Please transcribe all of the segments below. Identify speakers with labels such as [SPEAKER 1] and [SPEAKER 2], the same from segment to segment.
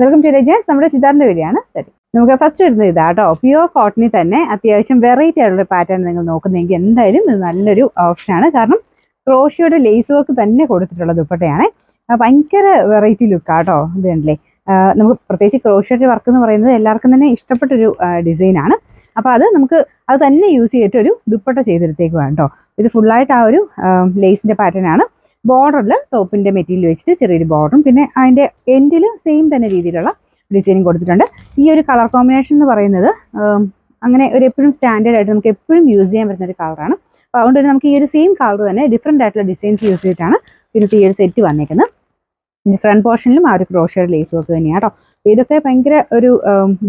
[SPEAKER 1] Welcome to രജാസ്. നമ്മുടെ ചിതാറിന്റെ video ആണ്. ശരി, നമുക്ക് ഫസ്റ്റ് വരുന്നത് ഇതാട്ടോ. പ്യുവർ കോട്ടണിൽ തന്നെ അത്യാവശ്യം വെറൈറ്റി ആയിട്ടുള്ള പാറ്റേൺ നിങ്ങൾ നോക്കുന്നെങ്കിൽ എന്തായാലും ഇത് നല്ലൊരു ഓപ്ഷനാണ്. കാരണം ക്രോഷിയുടെ ലേസ് വർക്ക് തന്നെ കൊടുത്തിട്ടുള്ള ദുപ്പട്ടയാണ്. ഭയങ്കര വെറൈറ്റി ലുക്കാട്ടോ. ഇത് കണ്ടില്ലേ, നമുക്ക് പ്രത്യേകിച്ച് ക്രോഷിയുടെ വർക്ക് എന്ന് പറയുന്നത് എല്ലാവർക്കും തന്നെ ഇഷ്ടപ്പെട്ടൊരു ഡിസൈനാണ്. അപ്പോൾ അത് നമുക്ക് അത് തന്നെ യൂസ് ചെയ്തിട്ട് ഒരു ദുപ്പട്ട ചെയ്തെടുത്തേക്കുവാണ് കേട്ടോ. ഇത് ഫുള്ളായിട്ട് ആ ഒരു ലേസിന്റെ പാറ്റേൺ ആണ്. ബോർഡറിൽ ടോപ്പിന്റെ മെറ്റീരിയൽ വെച്ചിട്ട് ചെറിയൊരു ബോർഡറും പിന്നെ അതിന്റെ എൻഡിൽ സെയിം തന്നെ രീതിയിലുള്ള ഡിസൈനിങ് കൊടുത്തിട്ടുണ്ട്. ഈ ഒരു കളർ കോമ്പിനേഷൻ എന്ന് പറയുന്നത് അങ്ങനെ ഒരു എപ്പോഴും സ്റ്റാൻഡേർഡ് ആയിട്ട് നമുക്ക് എപ്പോഴും യൂസ് ചെയ്യാൻ പറ്റുന്ന ഒരു കളറാണ്. അപ്പോൾ അതുകൊണ്ട് തന്നെ നമുക്ക് ഈ ഒരു സെയിം കളർ തന്നെ ഡിഫറെൻ്റ് ആയിട്ടുള്ള ഡിസൈൻസ് യൂസ് ചെയ്തിട്ടാണ് പിന്നെ ഈ ഒരു സെറ്റ് വന്നേക്കുന്നത്. പിന്നെ ഫ്രണ്ട് പോർഷനിലും ആ ഒരു ക്രോഷയുടെ ലേസ് വർക്ക് തന്നെയാണ് കേട്ടോ. അപ്പോൾ ഇതൊക്കെ ഭയങ്കര ഒരു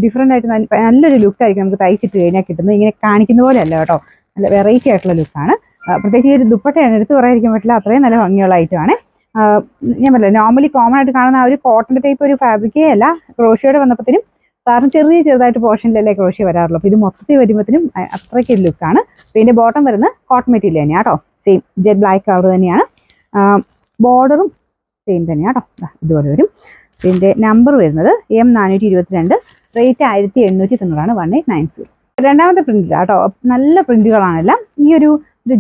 [SPEAKER 1] ഡിഫറെൻ്റ് ആയിട്ട് നല്ലൊരു ലുക്കായിരിക്കും നമുക്ക് തയ്ച്ചിട്ട് കഴിഞ്ഞാൽ കിട്ടുന്നത്. ഇങ്ങനെ കാണിക്കുന്ന പോലെ അല്ല കേട്ടോ, നല്ല വെറൈറ്റി ആയിട്ടുള്ള ലുക്കാണ്. പ്രത്യേകിച്ച് ഈ ഒരു ദുപ്പട്ടയാണ് എടുത്ത് പറയാതിരിക്കാൻ പറ്റില്ല, അത്രയും നല്ല ഭംഗിയുള്ള ഐറ്റമാണ്. ഞാൻ പറഞ്ഞില്ല, നോർമലി കോമൺ ആയിട്ട് കാണുന്ന ആ ഒരു കോട്ടൺ ടൈപ്പ് ഒരു ഫാബ്രിക്കേ അല്ല. ക്രോഷിയോടെ വന്നപ്പോഴത്തേനും സാറിന് ചെറുതായിട്ട് പോർഷനിലല്ലേ ക്രോഷ്യ വരാറുള്ളൂ. അപ്പോൾ ഇത് മൊത്തത്തിൽ വരുമ്പോഴത്തേനും അത്രയ്ക്ക് ഒരു ലുക്കാണ്. അപ്പോൾ ഇതിൻ്റെ ബോട്ടം വരുന്നത് കോട്ടൺ മെറ്റീരിയൽ തന്നെയാണ് കേട്ടോ. സെയിം ജെറ്റ് ബ്ലാക്ക് കളർ തന്നെയാണ്. ബോർഡറും സെയിം തന്നെയാണ് കേട്ടോ. ഇതുപോലെ വരും. ഇതിൻ്റെ നമ്പർ വരുന്നത് M422, റേറ്റ് 1890 1890. രണ്ടാമത്തെ പ്രിന്റ് കേട്ടോ. നല്ല പ്രിന്റുകളാണെല്ലാം. ഈ ഒരു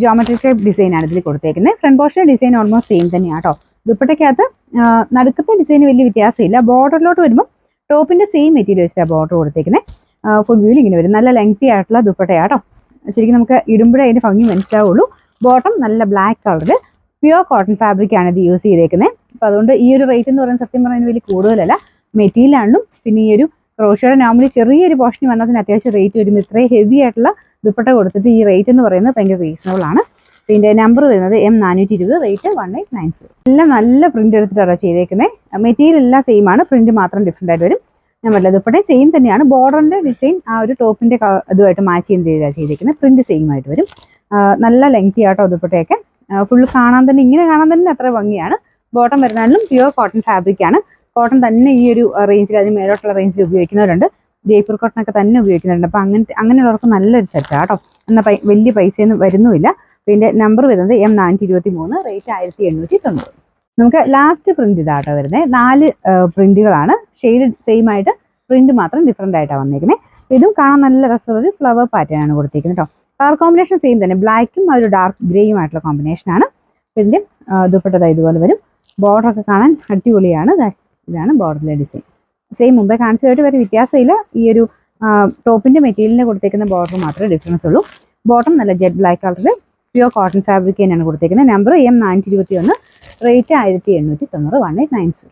[SPEAKER 1] ജോമെട്രിക് ടൈപ്പ് ഡിസൈനാണ് ഇതിൽ കൊടുത്തേക്കുന്നത്. Front portion design almost same തന്നെയാണ് കേട്ടോ. ദുപ്പട്ടയ്ക്കകത്ത് നടുക്കത്തെ ഡിസൈന് വലിയ വ്യത്യാസമില്ല. ബോർഡറിലോട്ട് വരുമ്പോൾ ടോപ്പിന്റെ സെയിം മെറ്റീരിയൽ വെച്ചിട്ടാണ് ബോർഡർ കൊടുത്തേക്കുന്നത്. ഫുൾ വ്യൂവിൽ ഇങ്ങനെ വരും. നല്ല ലെങ്തി ആയിട്ടുള്ള ദുപ്പട്ടയാട്ടോ. ശരിക്കും നമുക്ക് ഇടുമ്പോഴേ അതിന്റെ ഭംഗി മനസ്സിലാവുള്ളൂ. ബോട്ടം നല്ല ബ്ലാക്ക് കളറിൽ പ്യുവർ കോട്ടൺ ഫാബ്രിക് ആണ് ഇത് യൂസ് ചെയ്തേക്കുന്നത്. അപ്പോൾ അതുകൊണ്ട് ഈ ഒരു റേറ്റ് എന്ന് പറയുന്നത് സത്യം പറഞ്ഞാൽ വലിയ കൂടുതലല്ല. മെറ്റീരിയലാണെങ്കിലും പിന്നെ ഈ ഒരു ക്രോഷിയുടെ നോർമലി ചെറിയൊരു പോർഷൻ വന്നതിന് അത്യാവശ്യം റേറ്റ് വരുമ്പോൾ ഇത്രയും ഹെവി ആയിട്ടുള്ള ദുപ്പട്ട കൊടുത്തിട്ട് ഈ റേറ്റ് എന്ന് പറയുന്നത് ഭയങ്കര റീസണബിൾ ആണ്. ഇതിൻ്റെ നമ്പർ വരുന്നത് M420, റേറ്റ് 1890. എല്ലാം നല്ല പ്രിന്റ് എടുത്തിട്ടാണ് ചെയ്തേക്കുന്നത്. മെറ്റീരിയൽ എല്ലാം സെയിം ആണ്, പ്രിന്റ് മാത്രം ഡിഫറെൻ്റ് ആയിട്ട് വരും. ഞാൻ പറഞ്ഞത് ദുപ്പട്ടയും സെയിം തന്നെയാണ്. ബോർഡറിന്റെ ഡിസൈൻ ആ ഒരു ടോപ്പിന്റെ ഇതുമായിട്ട് മാച്ച് ചെയ്യുന്ന രീതിയിലാണ് ചെയ്തേക്കുന്നത്. പ്രിന്റ് സെയിം ആയിട്ട് വരും. നല്ല ലെങ്തി ആട്ടോ ദുപ്പട്ടയൊക്കെ. ഫുൾ കാണാൻ തന്നെ ഇങ്ങനെ കാണാൻ തന്നെ അത്ര ഭംഗിയാണ്. ബോട്ടം വരുന്നാലും പ്യുവർ കോട്ടൺ ഫാബ്രിക് ആണ്. കോട്ടൺ തന്നെ ഈ ഒരു റേഞ്ചിൽ, അതിന് മേലോട്ടുള്ള റേഞ്ചിൽ ഉപയോഗിക്കുന്നവരുണ്ട്. ജയ്പൂർ കോട്ടൺ ഒക്കെ തന്നെ ഉപയോഗിക്കുന്നുണ്ട്. അപ്പോൾ അങ്ങനെയുള്ളവർക്ക് നല്ലൊരു സെറ്റാണ് കേട്ടോ. എന്നാൽ വലിയ പൈസയൊന്നും വരുന്നുമില്ല. പിന്നെ നമ്പർ വരുന്നത് M423, റേറ്റ് 1890. നമുക്ക് ലാസ്റ്റ് പ്രിന്റ് ഇതാട്ടോ വരുന്നത്. 4 പ്രിന്റുകളാണ്. ഷെയ്ഡ് സെയിം ആയിട്ട് പ്രിന്റ് മാത്രം ഡിഫറെൻ്റ് ആയിട്ടാണ് വന്നിരിക്കുന്നത്. ഇതും കാണാൻ നല്ല രസമുള്ള ഫ്ലവർ പാറ്റേൺ ആണ് കൊടുത്തിരിക്കുന്നത് കേട്ടോ. കളർ കോമ്പിനേഷൻ സെയിം തന്നെ, ബ്ലാക്കും ആ ഒരു ഡാർക്ക് ഗ്രേയും ആയിട്ടുള്ള കോമ്പിനേഷനാണ്. ഇതിൻ്റെ ദുപ്പട്ട ഇതുപോലെ വരും. ബോർഡറൊക്കെ കാണാൻ അടിപൊളിയാണ്. ഇതാണ് ബോർഡറിലെ ഡിസൈൻ. സെയിം മുമ്പേ കാണിച്ചതായിട്ട് വേറെ വ്യത്യാസമില്ല. ഈ ഒരു ടോപ്പിന്റെ മെറ്റീരിയലിന് കൊടുത്തേക്കുന്ന ബോർഡർ മാത്രമേ ഡിഫറൻസ് ഉള്ളൂ. ബോട്ടം നല്ല ജെറ്റ് ബ്ലാക്ക് കളറിൽ പ്യുവർ കോട്ടൺ ഫാബ്രിക് തന്നെയാണ് കൊടുത്തേക്കുന്നത്. Number M421, rate 1890 1890.